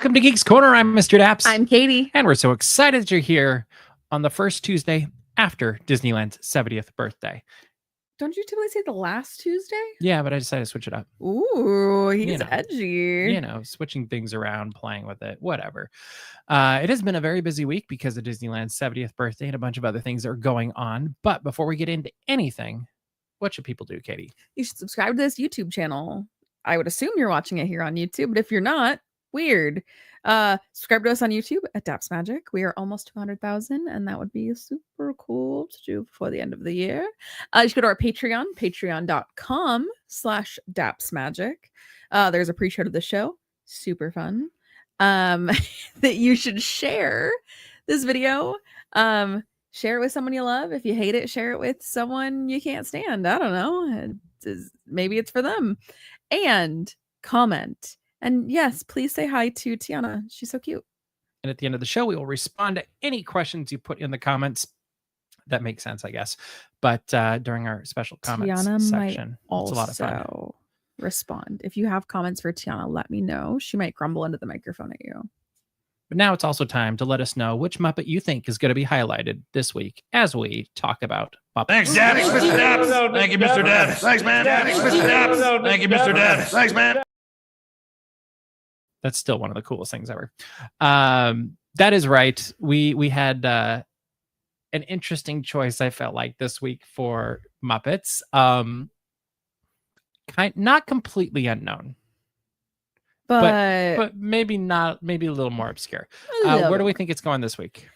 Welcome to Geeks Corner. I'm Mr. Daps. I'm Katie. And we're so excited that you're here on the first Tuesday after Disneyland's 70th birthday. Don't you typically say the last Tuesday? Yeah, but I decided to switch it up. Ooh, he's edgy. Switching things around, playing with it, whatever. It has been a very busy week because of Disneyland's 70th birthday and a bunch of other things that are going on. But before we get into anything, what should people do, Katie? You should subscribe to this YouTube channel. I would assume you're watching it here on YouTube, but if you're not, weird. Subscribe to us on YouTube at Daps Magic. We are almost 200,000, and that would be super cool to do before the end of the year. You should go to our Patreon, patreon.com/Daps Magic. There's a pre-show to the show. Super fun. That you should share this video. Share it with someone you love. If you hate it, share it with someone you can't stand. I don't know. Maybe it's for them. And comment. And yes, please say hi to Tiana. She's so cute. And at the end of the show, we will respond to any questions you put in the comments. That makes sense, I guess. But during our special comments Tiana section, might it's a lot of fun. Also respond. If you have comments for Tiana, let me know. She might grumble into the microphone at you. But now it's also time to let us know which Muppet you think is going to be highlighted this week as we talk about Muppets. Thanks, Dad. Thanks, Mr. Daps. Thank you, Mr. Daps. Thanks, man. Thanks, Mr. Daps. Thank you, Mr. Daps. Thanks, man. That's still one of the coolest things ever. That is right. We had an interesting choice, I felt like, this week for Muppets. Not completely unknown. But maybe not, maybe a little more obscure. Where do we think it's going this week?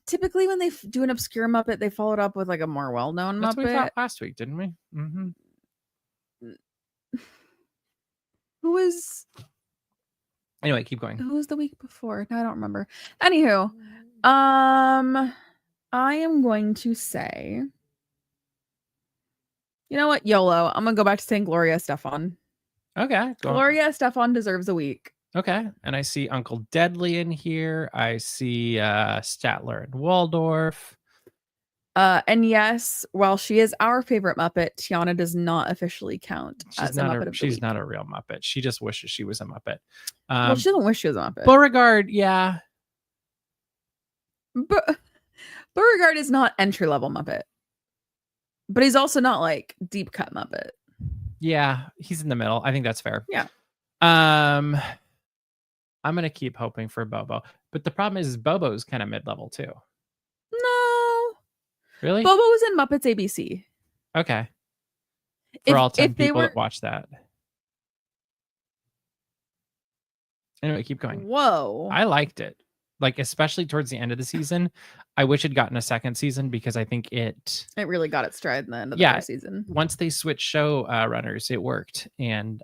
Typically when they do an obscure Muppet, they follow it up with like a more well-known That's Muppet. what we thought last week, didn't we? Mm-hmm. Who was... Anyway, keep going. Who was the week before? No, I don't remember. Anywho, I am going to say... You know what? YOLO. I'm going to go back to saying Gloria Estefan. Okay. Gloria Estefan deserves a week. Okay. And I see Uncle Deadly in here. I see Statler and Waldorf. And yes, while she is our favorite Muppet, Tiana does not officially count as a Muppet of the week. She's not a real Muppet. She just wishes she was a Muppet. Well, she doesn't wish she was a Muppet. Beauregard, yeah. Beauregard is not entry-level Muppet. But he's also not like deep cut Muppet. Yeah, he's in the middle. I think that's fair. Yeah. I'm gonna keep hoping for Bobo, but the problem is Bobo's kind of mid-level too. No, really? Bobo was in Muppets ABC. Okay. For all 10 people that watch that. Anyway, keep going. Whoa. I liked it. Like, especially towards the end of the season. I wish it'd gotten a second season because I think it really got its stride in the end of the first season. Once they switched show runners, it worked. And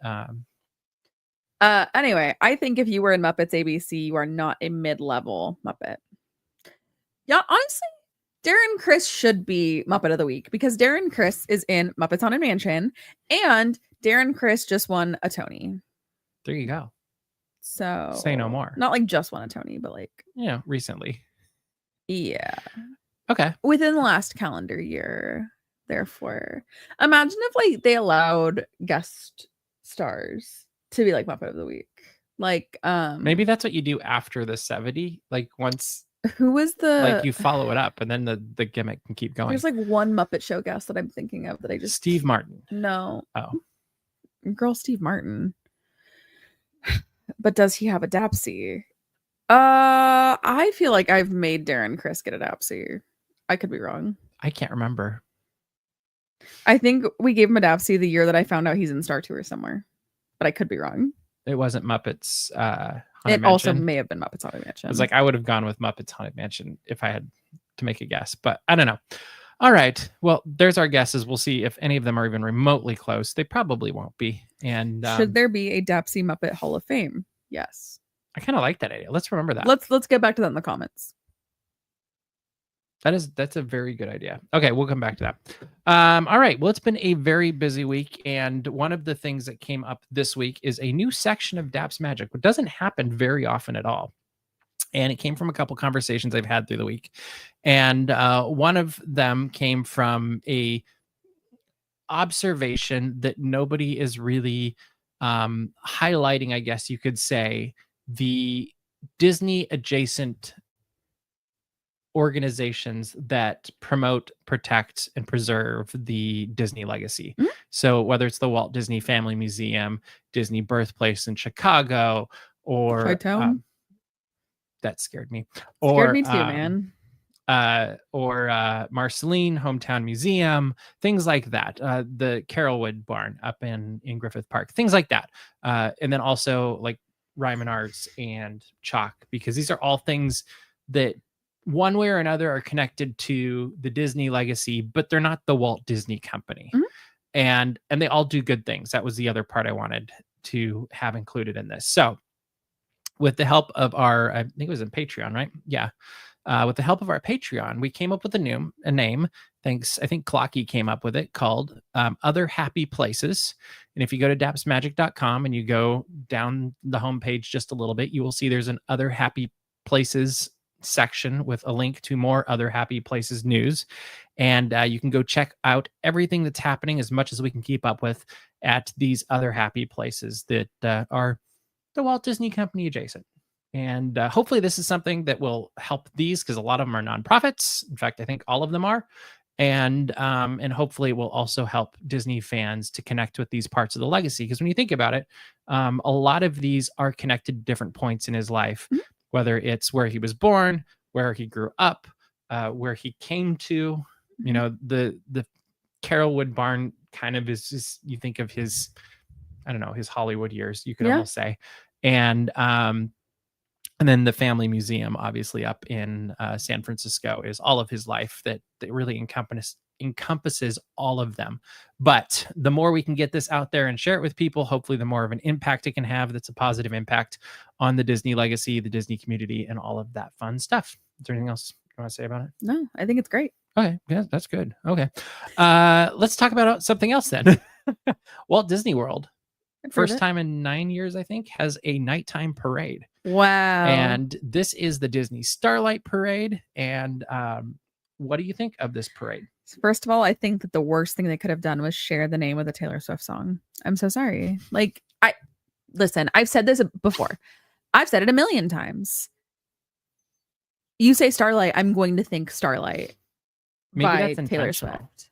anyway, I think if you were in Muppets ABC, you are not a mid-level Muppet. Yeah, honestly, Darren Criss should be Muppet of the Week because Darren Criss is in Muppets Haunted Mansion, and Darren Criss just won a Tony. There you go. So say no more. Not like just won a Tony, but like recently. Yeah. Okay. Within the last calendar year. Therefore, imagine if like they allowed guest stars to be like Muppet of the Week. Like maybe that's what you do after the 70. Like once who was the like you follow it up and then the gimmick can keep going. There's like one Muppet Show guest that I'm thinking of that I just Steve Martin. No. Oh. Girl Steve Martin. But does he have a Dapsy? I feel like I've made Darren Criss get a Dapsy. I could be wrong. I can't remember. I think we gave him a Dapsy the year that I found out he's in Star Tour somewhere. But I could be wrong. It wasn't Muppets Haunted Mansion. Also may have been Muppets Haunted Mansion. It was like I would have gone with Muppets Haunted Mansion if I had to make a guess. But I don't know. All right. Well, there's our guesses. We'll see if any of them are even remotely close. They probably won't be. And should there be a Dapsy Muppet Hall of Fame? Yes. I kind of like that idea. Let's remember that. Let's get back to that in the comments. That's a very good idea. Okay, we'll come back to that. All right. Well, it's been a very busy week, and one of the things that came up this week is a new section of Daps Magic, which doesn't happen very often at all. And it came from a couple conversations I've had through the week. And one of them came from a observation that nobody is really highlighting, I guess you could say, the Disney adjacent organizations that promote, protect, and preserve the Disney legacy. Mhm. So whether it's the Walt Disney Family Museum, Disney Birthplace in Chicago, or Toy Town. that scared me, Scared or me too, man. Marceline Hometown Museum, things like that. The Carolwood Barn up in Griffith Park, things like that. And then also like Ryman Arts and Chalk, because these are all things that one way or another are connected to the Disney legacy, but they're not the Walt Disney Company. Mhm. And they all do good things. That was the other part I wanted to have included in this. So with the help of our, I think it was in Patreon, right? Yeah. With the help of our Patreon, we came up with a name. Thanks. I think Clocky came up with it, called Other Happy Places. And if you go to dapsmagic.com and you go down the homepage just a little bit, you will see there's an Other Happy Places section with a link to more Other Happy Places news. And you can go check out everything that's happening as much as we can keep up with at these Other Happy Places that are the Walt Disney Company adjacent. And hopefully this is something that will help these, because a lot of them are nonprofits. In fact, I think all of them are. And hopefully it will also help Disney fans to connect with these parts of the legacy. Because when you think about it, a lot of these are connected to different points in his life, whether it's where he was born, where he grew up, where he came to. You know, the Carolwood Barn kind of is just, you think of his, I don't know, his Hollywood years, you could almost say. And then the Family Museum, obviously up in San Francisco, is all of his life that really encompasses all of them. But the more we can get this out there and share it with people, hopefully the more of an impact it can have that's a positive impact on the Disney legacy, the Disney community, and all of that fun stuff. Is there anything else you want to say about it? No, I think it's great. Okay, yeah, that's good. Okay. Let's talk about something else then. Walt Disney World, first time in 9 years, I think, has a nighttime parade. Wow. And this is the Disney Starlight Parade. And what do you think of this parade? First of all, I think that the worst thing they could have done was share the name of the Taylor Swift song. I'm so sorry. Like, listen, I've said this before. I've said it a million times. You say Starlight, I'm going to think Starlight. Maybe by that's Taylor intentional. Swift.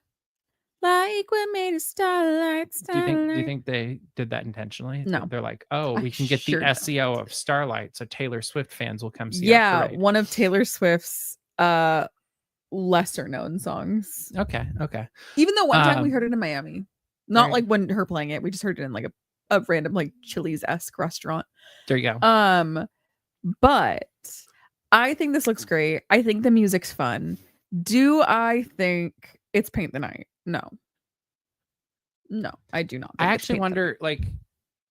Like we made a starlight. Do you think they did that intentionally? No. They're like, oh, we can get the SEO of Starlight, so Taylor Swift fans will come see our parade. One of Taylor Swift's lesser known songs. Okay. Even though one time we heard it in Miami. Not like when her playing it. We just heard it in like a random like Chili's-esque restaurant. There you go. But I think this looks great. I think the music's fun. Do I think it's Paint the Night? No, I do not. I actually wonder, like,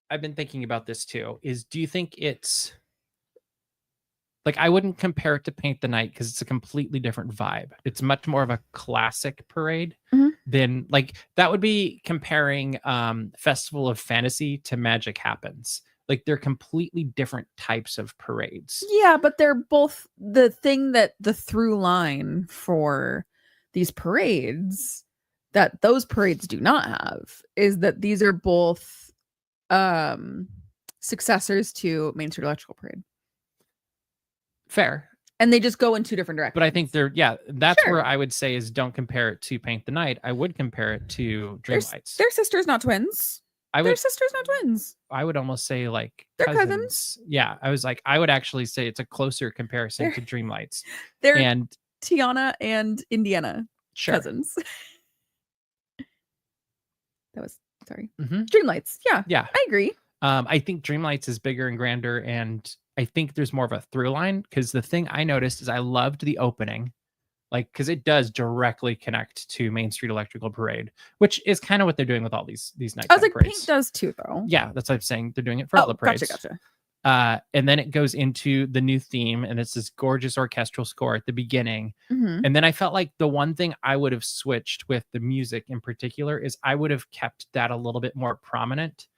I've been thinking about this too, do you think it's, like, I wouldn't compare it to Paint the Night because it's a completely different vibe. It's much more of a classic parade than, like, that would be comparing Festival of Fantasy to Magic Happens. Like, they're completely different types of parades. Yeah, but they're both the thing that the through line for these parades that those parades do not have is that these are both successors to Main Street Electrical Parade. Fair. And they just go in two different directions. But I think that's where I would say is don't compare it to Paint the Night. I would compare it to Dreamlights. They're sisters, not twins. They're sisters, not twins. I would almost say like they're cousins. Yeah, I would actually say it's a closer comparison to Dreamlights. They're Tiana and Indiana cousins. That was Dreamlights. Yeah, I agree. I think Dreamlights is bigger and grander, and I think there's more of a through line, because the thing I noticed is I loved the opening. Like, because it does directly connect to Main Street Electrical Parade, which is kind of what they're doing with all these nighttime I was like, parades. Paint does too, though. Yeah, that's what I'm saying. They're doing it for all the parades. Gotcha. And then it goes into the new theme, and it's this gorgeous orchestral score at the beginning. And then I felt like the one thing I would have switched with the music in particular is I would have kept that a little bit more prominent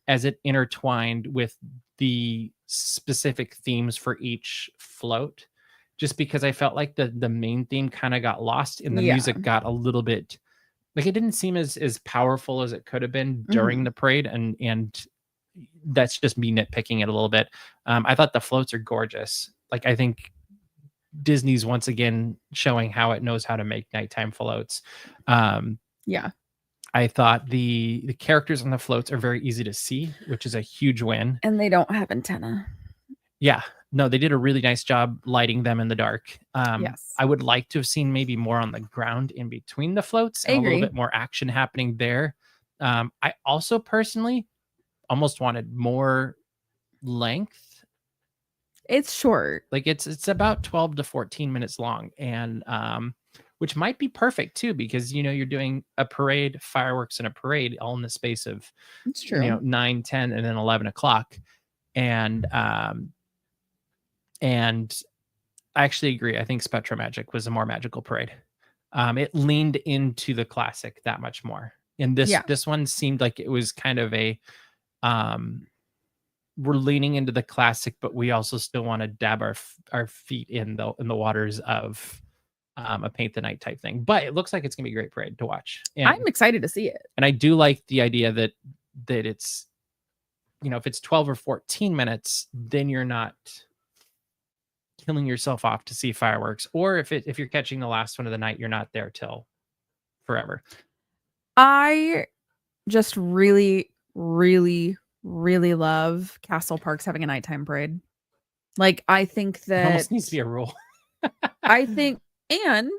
as it intertwined with the specific themes for each float. Just because I felt like the main theme kind of got lost and the music got a little bit, like, it didn't seem as powerful as it could have been during the parade. And that's just me nitpicking it a little bit. I thought the floats are gorgeous. Like, I think Disney's once again showing how it knows how to make nighttime floats. Yeah. I thought the characters on the floats are very easy to see, which is a huge win. And they don't have antenna. Yeah. No, they did a really nice job lighting them in the dark. Yes. I would like to have seen maybe more on the ground in between the floats and a little bit more action happening there. I also personally almost wanted more length. It's short. Like it's about 12 to 14 minutes long, and which might be perfect too, because you're doing a parade, fireworks, and a parade all in the space of It's true. 9, 10, and then 11 o'clock. And I actually agree. I think Spectrum Magic was a more magical parade. It leaned into the classic that much more. And this one seemed like it was kind of a we're leaning into the classic, but we also still want to dab our feet in the waters of a paint the night type thing. But it looks like it's gonna be a great parade to watch. And I'm excited to see it. And I do like the idea that it's, if it's 12 or 14 minutes, then you're not killing yourself off to see fireworks. Or if you're catching the last one of the night, you're not there till forever. I just really, really, really love Castle Parks having a nighttime parade. Like, I think It that almost needs to be a rule. I think, and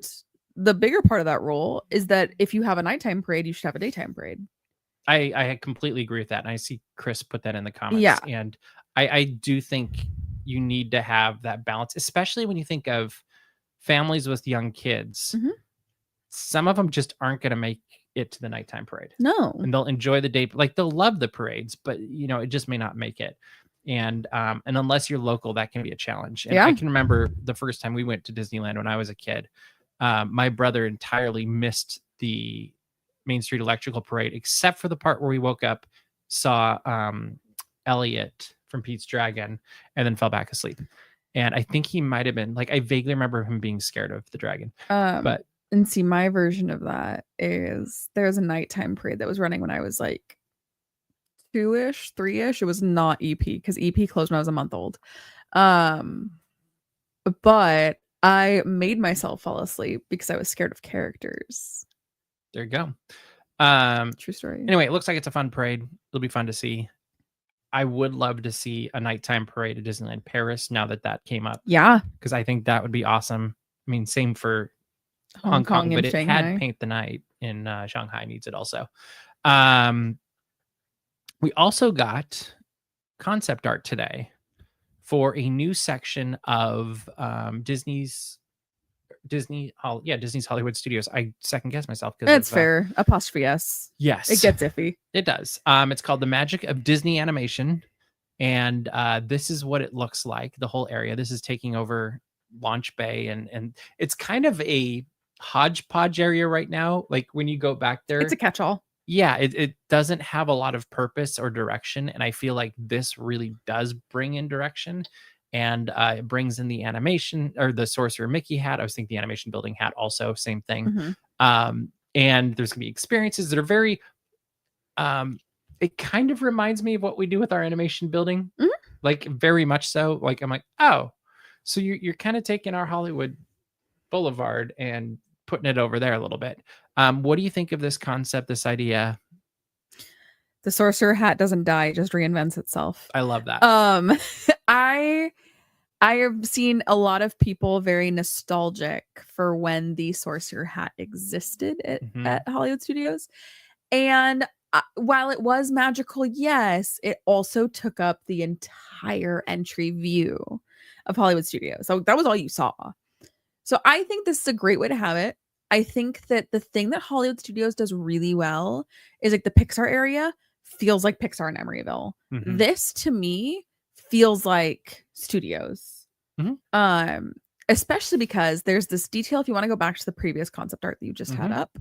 the bigger part of that rule is that if you have a nighttime parade, you should have a daytime parade. I completely agree with that. And I see Chris put that in the comments. Yeah. And I do think you need to have that balance, especially when you think of families with young kids. Mhm. Some of them just aren't going to make it to the nighttime parade. No. And they'll enjoy the day. Like, they'll love the parades, but it just may not make it. And unless you're local, that can be a challenge. And I can remember the first time we went to Disneyland when I was a kid, my brother entirely missed the Main Street Electrical Parade, except for the part where we woke up, saw Elliot from Pete's Dragon, and then fell back asleep. And I think he might have been like, I vaguely remember him being scared of the dragon. But and see, my version of that is there's a nighttime parade that was running when I was like 2-ish, 3-ish. It was not EP because EP closed when I was a month old. But I made myself fall asleep because I was scared of characters. There you go. True story. Anyway, it looks like it's a fun parade. It'll be fun to see. I would love to see a nighttime parade at Disneyland Paris now that came up. Yeah. Because I think that would be awesome. I mean, same for Hong Kong but and it Shanghai. had Paint the Night in Shanghai needs it also. We also got concept art today for a new section of Disney's Hollywood Studios. I second guess myself because That's fair. Apostrophe S. Yes, It gets iffy. It does. It's called the Magic of Disney Animation, and this is what it looks like. The whole area. This is taking over Launch Bay, and it's kind of a hodgepodge area right now. Like, when you go back there, It's a catch-all. Yeah, it doesn't have a lot of purpose or direction, and I feel like this really does bring in direction. And it brings in the animation, or the Sorcerer Mickey hat. I was thinking the animation building hat also, same thing. Mhm. And there's gonna be experiences that are very it kind of reminds me of what we do with our animation building. Mhm. Like, very much so. Like, I'm like, oh, so you're kind of taking our Hollywood Boulevard and putting it over there a little bit. What do you think of this concept, this idea? The sorcerer hat doesn't die, it just reinvents itself. I love that. I have seen a lot of people very nostalgic for when the sorcerer hat existed at Hollywood Studios. And while it was magical, yes, it also took up the entire entry view of Hollywood Studios. So that was all you saw. So I think this is a great way to have it. I think that the thing that Hollywood Studios does really well is, like, the Pixar area feels like Pixar in Emeryville. Mhm. This, to me, feels like studios. Mhm. Especially because there's this detail, if you want to go back to the previous concept art that you just had up,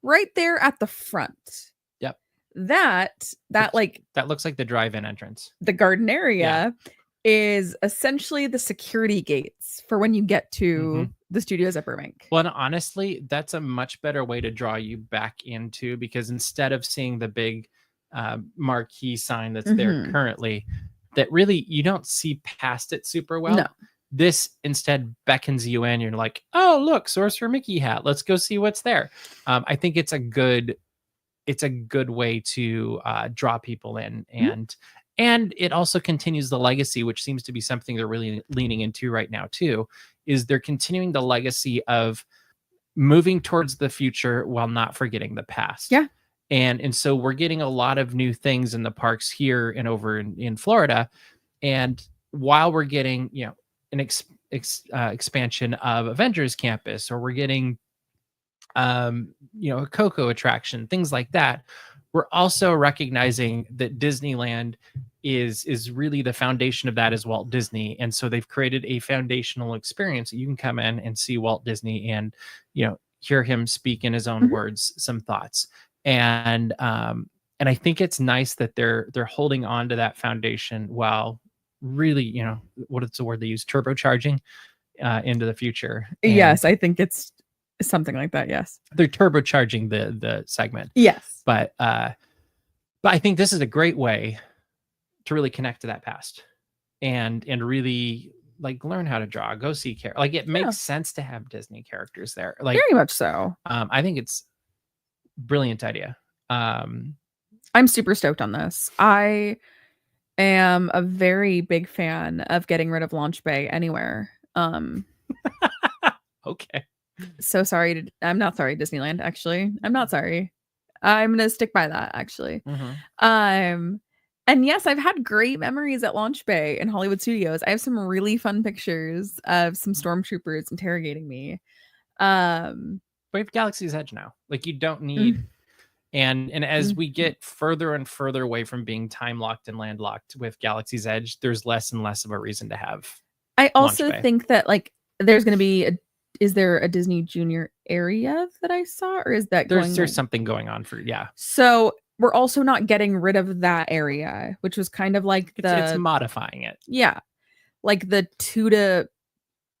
right there at the front. Yep. That looks like the drive-in entrance. The garden area is essentially the security gates for when you get to the studios at Burbank. Well, and honestly, that's a much better way to draw you back into, because instead of seeing the big marquee sign that's there currently, that really you don't see past it super well. No. This instead beckons you in. You're like, oh, look, Sorcerer Mickey hat. Let's go see what's there. I think it's a good way to draw people in, and it also continues the legacy, which seems to be something they're really leaning into right now too. Is they're continuing the legacy of moving towards the future while not forgetting the past. Yeah. And so we're getting a lot of new things in the parks here and over in Florida. And while we're getting, an expansion of Avengers Campus, or we're getting, a Coco attraction, things like that, we're also recognizing that Disneyland is really the foundation of that is Walt Disney. And so they've created a foundational experience that you can come in and see Walt Disney and, hear him speak in his own words, some thoughts. And I think it's nice that they're holding on to that foundation while really, what is the word they use? Turbocharging into the future. And yes, I think it's something like that. Yes, they're turbocharging the segment. Yes, but I think this is a great way to really connect to that past and really like learn how to draw, go see characters. Like it makes sense to have Disney characters there. Like very much so. I think it's brilliant idea. I'm super stoked on this. I am a very big fan of getting rid of Launch Bay anywhere. Okay. So sorry. I'm not sorry, Disneyland, actually. I'm not sorry. I'm going to stick by that, actually. And yes, I've had great memories at Launch Bay in Hollywood Studios. I have some really fun pictures of some stormtroopers interrogating me. But we have Galaxy's Edge now. Like you don't need... And as we get further and further away from being time locked and landlocked with Galaxy's Edge, there's less and less of a reason to have. I also think that like there's going to be is there a Disney Junior area that I saw, or is that there's something going on for So we're also not getting rid of that area, which was kind of like it's modifying it. Yeah, like the 2 to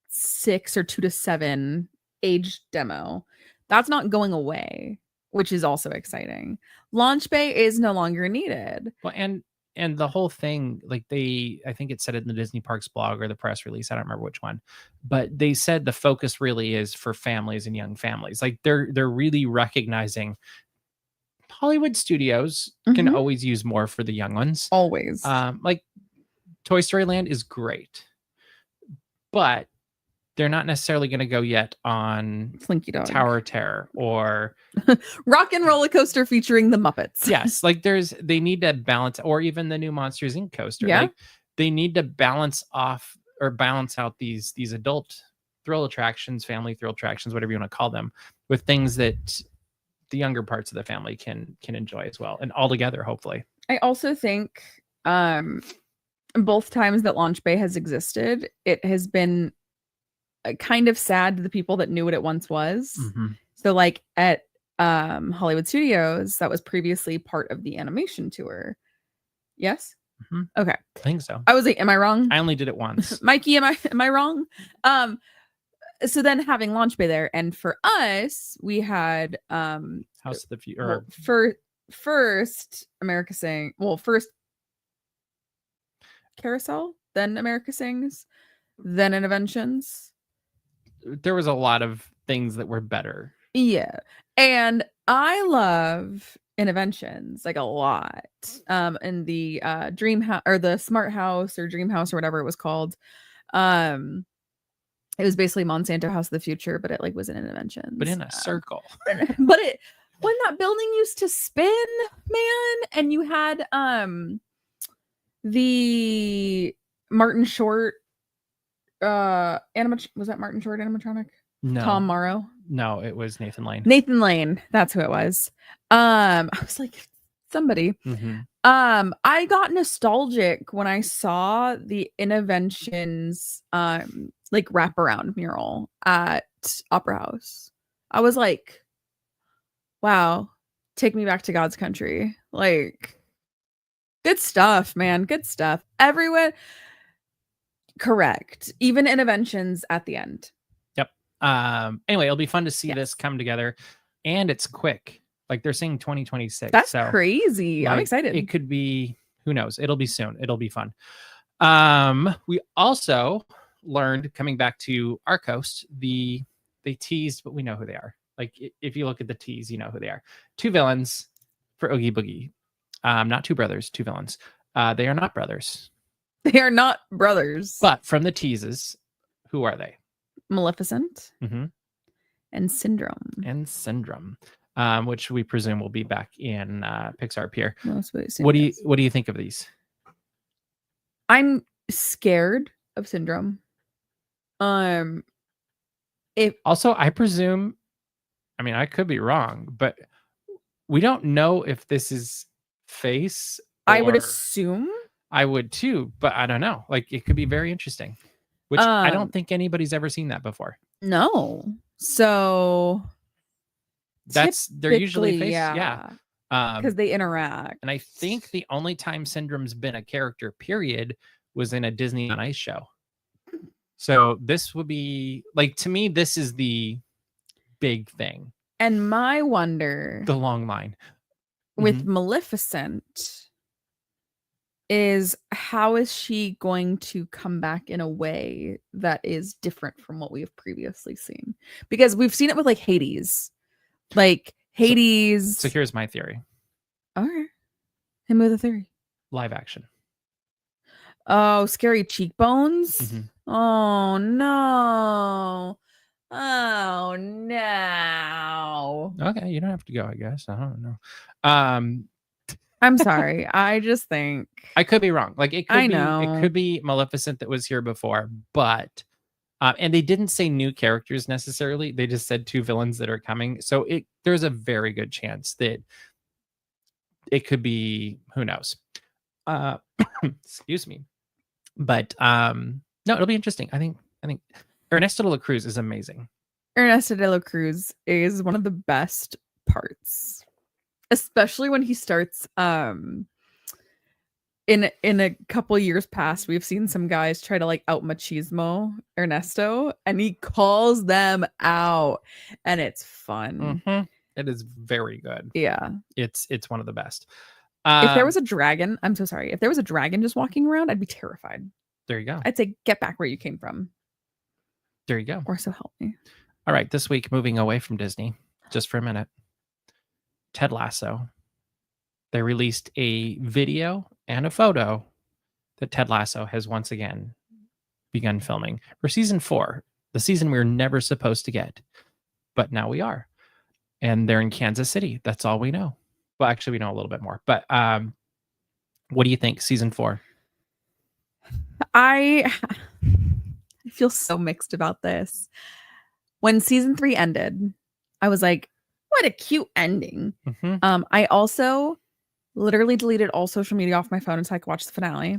6 or 2 to 7 age demo. That's not going away, which is also exciting. Launch Bay is no longer needed. Well, and the whole thing, like I think it said it in the Disney Parks blog or the press release, I don't remember which one, but they said the focus really is for families and young families. Like they're really recognizing Hollywood Studios can always use more for the young ones. Always. Like Toy Story Land is great, but they're not necessarily going to go yet on Slinky Dog, Tower of Terror, or Rock and Roller Coaster featuring the Muppets. Yes, like they need to balance, or even the new Monsters Inc. coaster. Yeah, like, they need to balance out these adult thrill attractions, family thrill attractions, whatever you want to call them, with things that the younger parts of the family can enjoy as well, and all together, hopefully. I also think both times that Launch Bay has existed, it has been kind of sad to the people that knew what it once was. So like at Hollywood Studios, that was previously part of the animation tour. Yes. Okay, I think so. I was like, am I wrong? I only did it once. Mikey, am I wrong? So then having Launch Bay there, and for us, we had House of the Future, first America Sing, first Carousel, then America Sings, then Interventions. There was a lot of things that were better. Yeah. And I love Interventions like a lot. And the Dream House or the Smart House or Dream House or whatever it was called. It was basically Monsanto House of the Future, but it like was an Interventions. But in a circle. But when that building used to spin, man, and you had the Martin Short was that Martin Short animatronic? No. Tom Morrow? No, it was Nathan Lane. Nathan Lane, that's who it was. I was like, somebody. I got nostalgic when I saw the Interventions like wraparound mural at Opera House. I was like, wow, take me back to God's country. Like, good stuff, man. Good stuff. Everyone. Correct. Even Interventions at the end. Yep. Anyway, it'll be fun to see this come together, and it's quick. Like they're saying 2026. That's so crazy. I'm like, excited. It could be, who knows? It'll be soon. It'll be fun. We also learned, coming back to our coast, they teased, but we know who they are. Like if you look at the tease, you know who they are. 2 villains for Oogie Boogie. Not 2 brothers, 2 villains. They are not brothers. They are not brothers. But from the teases, who are they? Maleficent Mm-hmm. and Syndrome. And Syndrome, which we presume will be back in Pixar Pier. What do you think of these? I'm scared of Syndrome. If Also, I presume, I mean, I could be wrong, but we don't know if this is face. I would assume. I would too, but I don't know. Like it could be very interesting, which I don't think anybody's ever seen that before. No. So they're usually face. Yeah. Because they interact. And I think the only time Syndrome's been a character, period, was in a Disney on Ice show. So this would be like, to me, this is the big thing. And my wonder, the long line with Maleficent, is how is she going to come back in a way that is different from what we have previously seen? Because we've seen it with like Hades. Like Hades. So here's my theory. Okay. Him with a theory. Live action. Oh, scary cheekbones. Mm-hmm. Oh no. Oh no. Okay, you don't have to go, I guess. I don't know. I'm sorry. I just think I could be wrong. Like it could know. It could be Maleficent that was here before, but and they didn't say new characters necessarily. They just said 2 villains that are coming. So there's a very good chance that it could be, who knows. Excuse me. But no, it'll be interesting. I think Ernesto de la Cruz is amazing. Ernesto de la Cruz is one of the best parts, especially when he starts in a couple years past, we've seen some guys try to like out machismo Ernesto, and he calls them out, and it's fun. It is very good. Yeah, it's one of the best. If there was a dragon, I'm so sorry. If there was a dragon just walking around, I'd be terrified. There you go. I'd say, get back where you came from. There you go. Or so help me. All right, this week, moving away from Disney, just for a minute. Ted Lasso. They released a video and a photo that Ted Lasso has once again begun filming for season 4, the season we were never supposed to get, but now we are. And they're in Kansas City. That's all we know. Well, actually, we know a little bit more. But what do you think, season 4? I feel so mixed about this. When season 3 ended, I was like, what a cute ending. I also literally deleted all social media off my phone until I could watch the finale.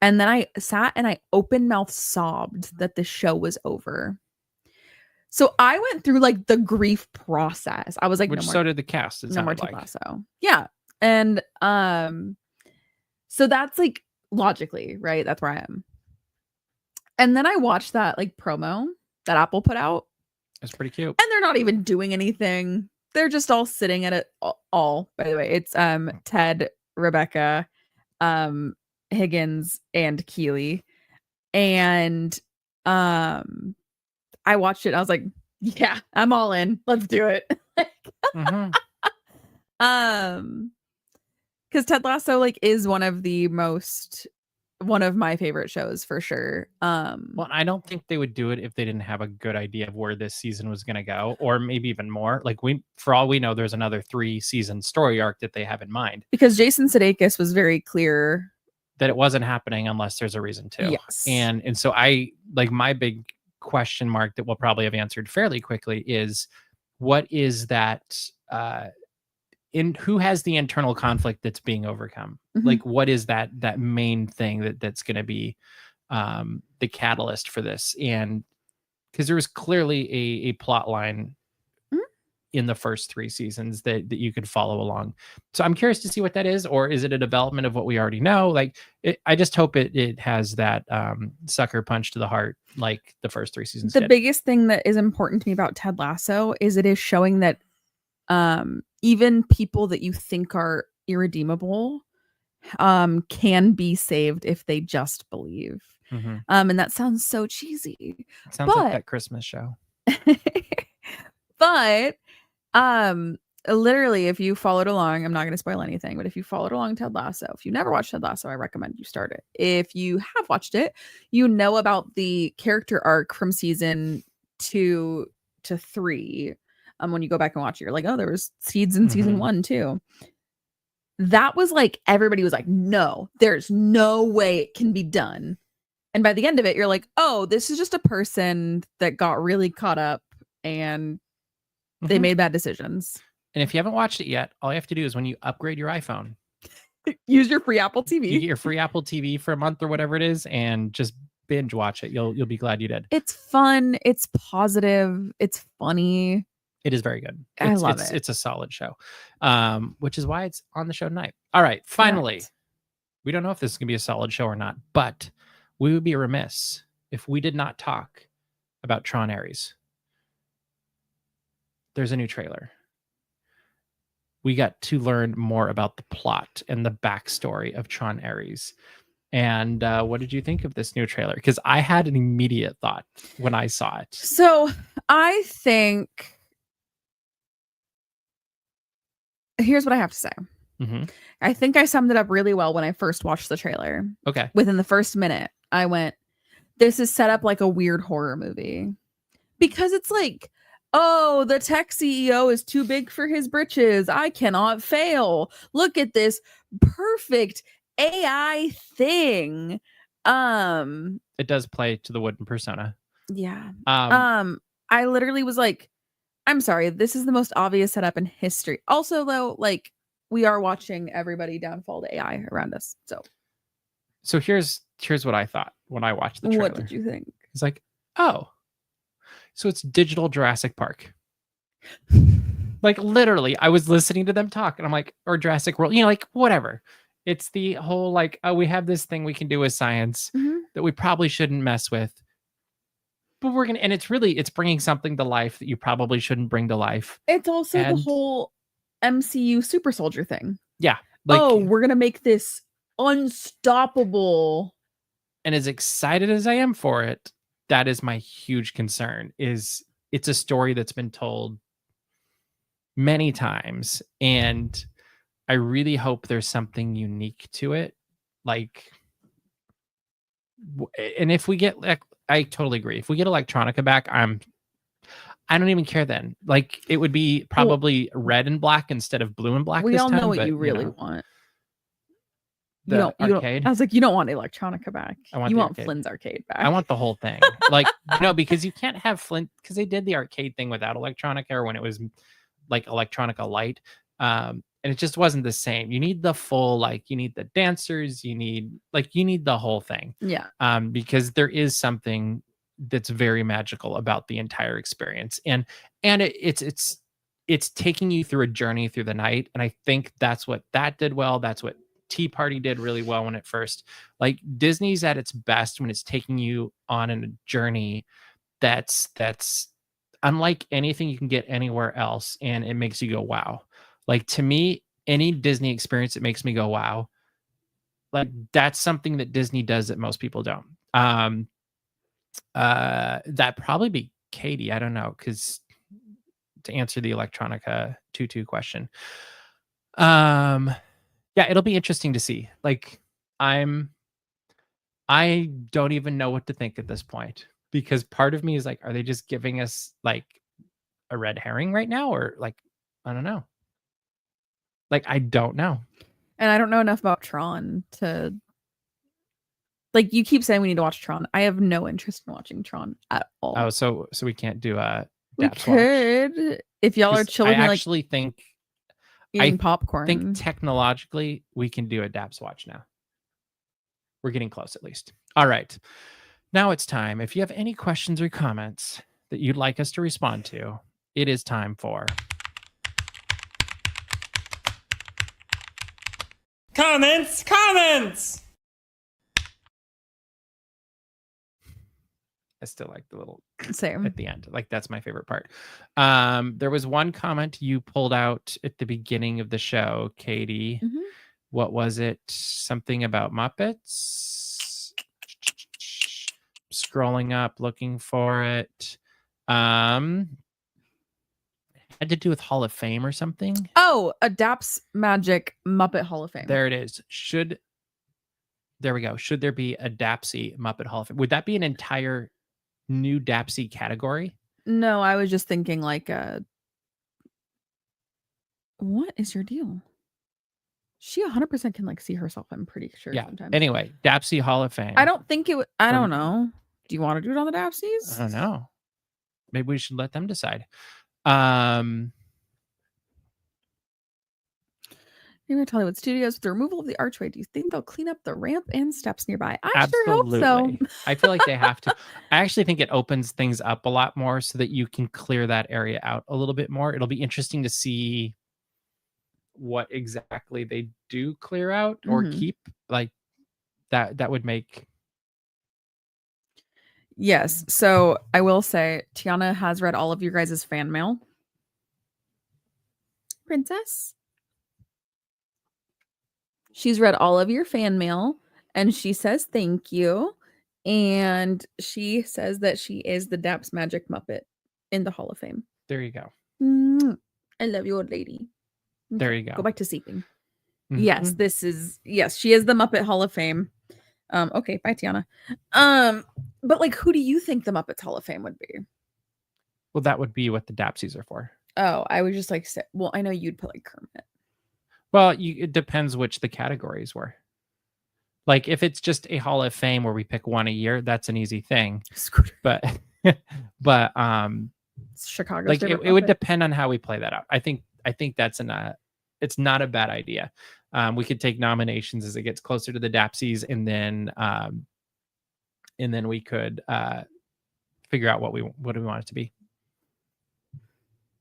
And then I sat and I open mouth sobbed that the show was over. So I went through like the grief process. I was like, which so did the cast. No more Ted Lasso. Yeah. And so that's like logically, right? That's where I am. And then I watched that like promo that Apple put out. It's pretty cute. And they're not even doing anything. They're just all sitting at it all. By the way, it's Ted, Rebecca, Higgins, and Keely. And I watched it. And I was like, yeah, I'm all in. Let's do it. Because Ted Lasso like is one of my favorite shows for sure. Well, I don't think they would do it if they didn't have a good idea of where this season was going to go, or maybe even more. Like for all we know, there's another 3-season story arc that they have in mind. Because Jason Sudeikis was very clear that it wasn't happening unless there's a reason to. Yes. And so I like my big question mark that we'll probably have answered fairly quickly is what is that in who has the internal conflict that's being overcome? Like what is that main thing that's going to be the catalyst for this? And because there was clearly a plot line in the first 3 seasons that you could follow along. So I'm curious to see what that is, or is it a development of what we already know? Like I just hope it has that sucker punch to the heart like the first 3 seasons The did. biggest thing that is important to me about Ted Lasso is it is showing that even people that you think are irredeemable can be saved if they just believe. And that sounds so cheesy. Sounds like that Christmas show. But literally, if you followed along, I'm not going to spoil anything, but if you followed along Ted Lasso, if you never watched Ted Lasso, I recommend you start it. If you have watched it, you know about the character arc from season 2 to 3. When you go back and watch it, you're like, oh, there was seeds in season 1 too. That was like, everybody was like, no, there's no way it can be done. And by the end of it, you're like, oh, this is just a person that got really caught up and they made bad decisions. And if you haven't watched it yet, all you have to do is when you upgrade your iPhone, use your free Apple TV. You get your free Apple TV for a month or whatever it is, and just binge watch it. You'll be glad you did. It's fun. It's positive. It's funny. It is very good. I love it. It's a solid show, which is why it's on the show tonight. All right, finally, we don't know if this is going to be a solid show or not, but we would be remiss if we did not talk about Tron Aries. There's a new trailer. We got to learn more about the plot and the backstory of Tron Aries. And what did you think of this new trailer? Because I had an immediate thought when I saw it. So I think... Here's what I have to say. I think I summed it up really well when I first watched the trailer. Okay. Within the first minute, I went, this is set up like a weird horror movie. Because it's like, oh, the tech CEO is too big for his britches. I cannot fail. Look at this perfect AI thing. It does play to the wooden persona. Yeah. I literally was like, I'm sorry, this is the most obvious setup in history. Also, though, like, we are watching everybody downfall to AI around us. So here's what I thought when I watched the trailer. What did you think? It's like, oh, so it's digital Jurassic Park. Like, literally, I was listening to them talk, and I'm like, or Jurassic World, like, whatever. It's the whole, like, oh, we have this thing we can do with science that we probably shouldn't mess with. But we're going to, and it's bringing something to life that you probably shouldn't bring to life. It's also the whole MCU super soldier thing. Yeah. Like, oh, we're going to make this unstoppable. And as excited as I am for it, that is my huge concern, is it's a story that's been told many times. And I really hope there's something unique to it. Like, and if we get, I totally agree. If we get Electronica back, I don't even care then. Like, it would be probably red and black instead of blue and black. We this all time, know what but, you really want. The arcade. I was like, you don't want Electronica back. You want arcade. Flynn's arcade back. I want the whole thing. Like, because you can't have Flynn, because they did the arcade thing without Electronica, or when it was like Electronica Light. And it just wasn't the same. You need the full, like, you need the dancers, you need the whole thing. Yeah. Because there is something that's very magical about the entire experience. And it's taking you through a journey through the night. And I think that's what that did well. That's what Tea Party did really well when it first, like, Disney's at its best when it's taking you on a journey that's unlike anything you can get anywhere else. And it makes you go, wow. Like, to me, any Disney experience that makes me go, wow, like, that's something that Disney does that most people don't. That'd probably be Katie. I don't know, because to answer the Electronica 2-2 question, yeah, it'll be interesting to see. Like, I don't even know what to think at this point, because part of me is like, are they just giving us like a red herring right now, or like, I don't know. Like, I don't know. And I don't know enough about Tron to, like, you keep saying we need to watch Tron. I have no interest in watching Tron at all. Oh, so we can't do a we Daps could watch. If y'all are chilling. I actually think eating popcorn. I think technologically we can do a Daps watch now. We're getting close, at least. All right. Now it's time. If you have any questions or comments that you'd like us to respond to, it is time for Comments. I still like the little Same. at the end. Like that's my favorite part. There was one comment you pulled out at the beginning of the show, Katie. Mhm. What was it? Something about Muppets? Scrolling up, looking for it. Had to do with Hall of Fame or something. Oh, a Daps Magic Muppet Hall of Fame. There it is. There we go. Should there be a Dapsy Muppet Hall of Fame? Would that be an entire new Dapsy category? No, I was just thinking like what is your deal? She 100% can like see herself, I'm pretty sure. Yeah. Sometimes. Anyway, Dapsy Hall of Fame. I don't think it would. I don't know. Do you want to do it on the Dapsies? I don't know. Maybe we should let them decide. Near Hollywood Studios, with the removal of the archway, do you think they'll clean up the ramp and steps nearby? I Absolutely. sure hope so. I feel like they have to. I actually think it opens things up a lot more so that you can clear that area out a little bit more. It'll be interesting to see what exactly they do clear out or keep. Like that would make. Yes. So I will say Tiana has read all of your guys' fan mail. Princess. She's read all of your fan mail and she says thank you. And she says that she is the Daps Magic Muppet in the Hall of Fame. There you go. I love you, old lady. Okay, there you go. Go back to sleeping. Yes, she is the Muppet Hall of Fame. Okay, bye, Tiana. But like, who do you think the Muppets Hall of Fame would be? Well, that would be what the Dapsies are for. Oh, I would just like say, well, I know you'd put like Kermit. Well, it depends which the categories were. Like if it's just a Hall of Fame where we pick one a year, that's an easy thing. Scooter. But Chicago. Like it would depend on how we play that out. I think that's it's not a bad idea. We could take nominations as it gets closer to the Dapsies, and then we could figure out what we want it to be.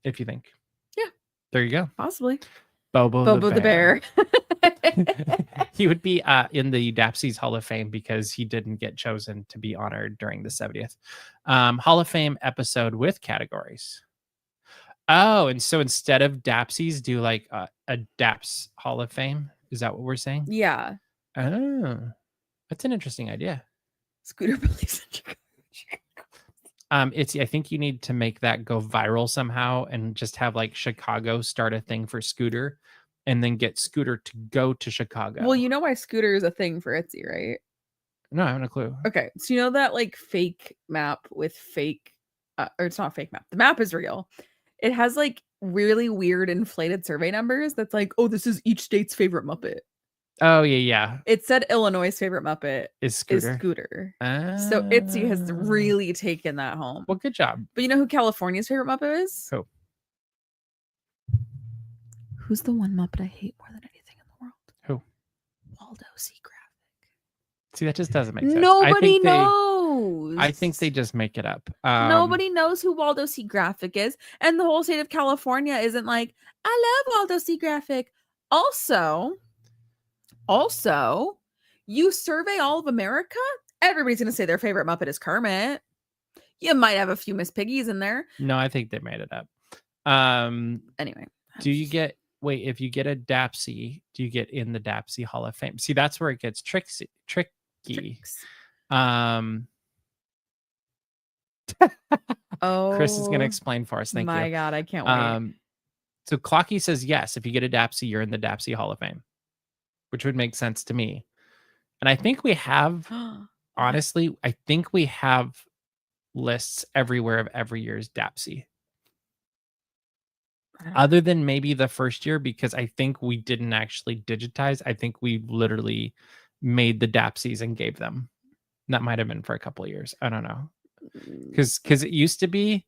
If you think. Yeah. There you go. Possibly. Bobo the bear. He would be in the Dapsies Hall of Fame because he didn't get chosen to be honored during the 70th Hall of Fame episode with categories. Oh, and so instead of Dapsies, do like a Daps Hall of Fame? Is that what we're saying? Yeah. Oh, that's an interesting idea. Scooter believes in Chicago. I think you need to make that go viral somehow and just have like Chicago start a thing for Scooter and then get Scooter to go to Chicago. Well, you know why Scooter is a thing for Etsy, right? No, I have no clue. Okay. So you know that like fake map with fake, or it's not fake map. The map is real. It has like really weird inflated survey numbers. That's like, oh, this is each state's favorite Muppet. Oh, yeah. It said Illinois' favorite Muppet is Scooter. So Etsy has really taken that home. Well, good job. But you know who California's favorite Muppet is? Who? Who's the one Muppet I hate more than anything in the world? Who? Waldo C. Graphic. See, that just doesn't make sense. Nobody knows. I think they just make it up. Nobody knows who Waldo C. Graphic is. And the whole state of California isn't like, I love Waldo C. Graphic. Also, you survey all of America, everybody's going to say their favorite Muppet is Kermit. You might have a few Miss Piggies in there. No, I think they made it up. Anyway. Do you get, if you get a Dapsy, do you get in the Dapsy Hall of Fame? See, that's where it gets tricky. Oh, Chris is going to explain for us. Thank you. My God, I can't wait. So Clocky says, yes, if you get a Dapsy, you're in the Dapsy Hall of Fame, which would make sense to me. And I think we have, honestly, I think we have lists everywhere of every year's Dapsy. Other than maybe the first year, because I think we didn't actually digitize. I think we literally made the Dapsies and gave them. That might have been for a couple of years. I don't know. Because it used to be,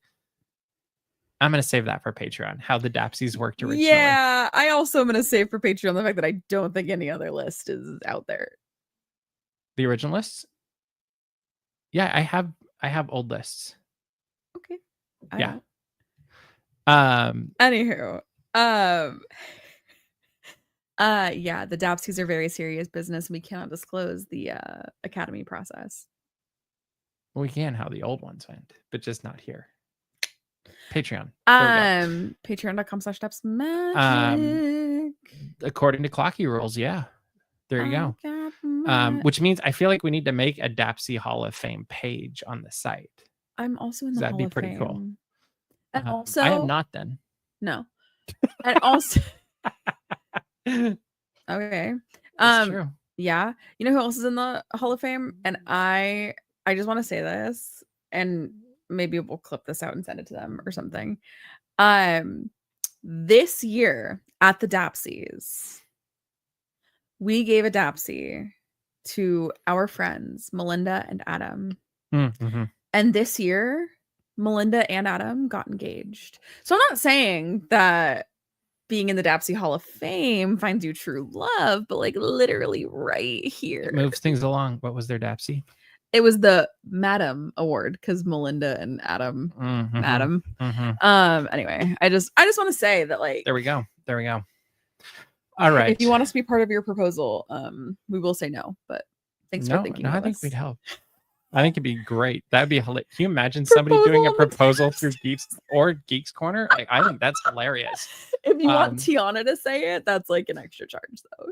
I'm going to save that for Patreon, how the Dapsies worked originally. Yeah, I also am going to save for Patreon the fact that I don't think any other list is out there. The original lists? Yeah, I have old lists. Okay. Yeah. Anywho, yeah, the Dapsies are very serious business. We cannot disclose the Academy process. We can how the old ones went, but just not here. Patreon. There we go. Patreon.com/Daps Magic. According to Clocky rules, yeah. There you go. Which means I feel like we need to make a Dapsy Hall of Fame page on the site. I'm also in the That'd Hall be of pretty Fame. cool. And also, I am not then. No. And also, okay. That's true. Yeah. You know who else is in the Hall of Fame? And I just want to say this, and maybe we'll clip this out and send it to them or something. This year at the Dapsies, we gave a Dapsy to our friends Melinda and Adam. Mm-hmm. And this year, Melinda and Adam got engaged. So I'm not saying that being in the Dapsy Hall of Fame finds you true love, but like literally right here. It moves things along. What was their Dapsy? It was the Madam Award because Melinda and Adam, Madam. Anyway, I just want to say that like there we go. All right. If you want us to be part of your proposal, we will say no. But thanks for thinking. I think we'd help. I think it'd be great. That'd be hilarious. Can you imagine somebody doing a proposal through Geeks or Geeks Corner? Like, I think that's hilarious. If you want Tiana to say it, that's like an extra charge, though.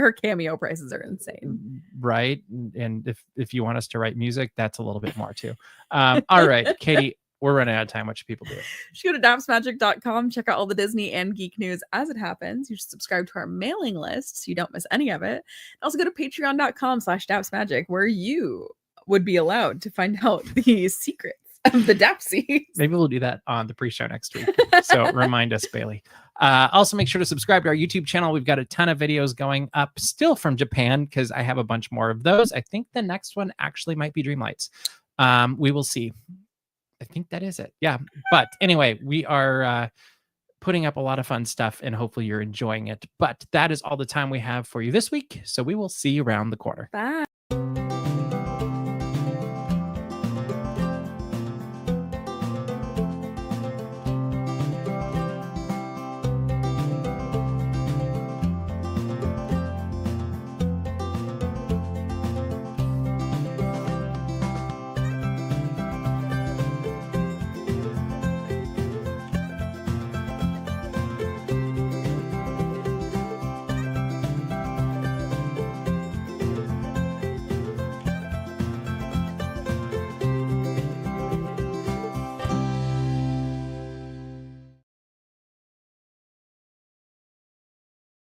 Her cameo prices are insane, right? And if you want us to write music, that's a little bit more too. All right, Katie, we're running out of time. What should people do? Just go to dapsmagic.com, check out all the Disney and geek news as it happens. You should subscribe to our mailing list so you don't miss any of it. And also go to patreon.com/dapsmagic, where you would be allowed to find out the secrets of the Dapsies. Maybe we'll do that on the pre-show next week. So remind us, Bailey. Also, make sure to subscribe to our YouTube channel. We've got a ton of videos going up still from Japan because I have a bunch more of those. I think the next one actually might be Dreamlights. We will see. I think that is it. Yeah. But anyway, we are putting up a lot of fun stuff and hopefully you're enjoying it. But that is all the time we have for you this week. So we will see you around the corner. Bye.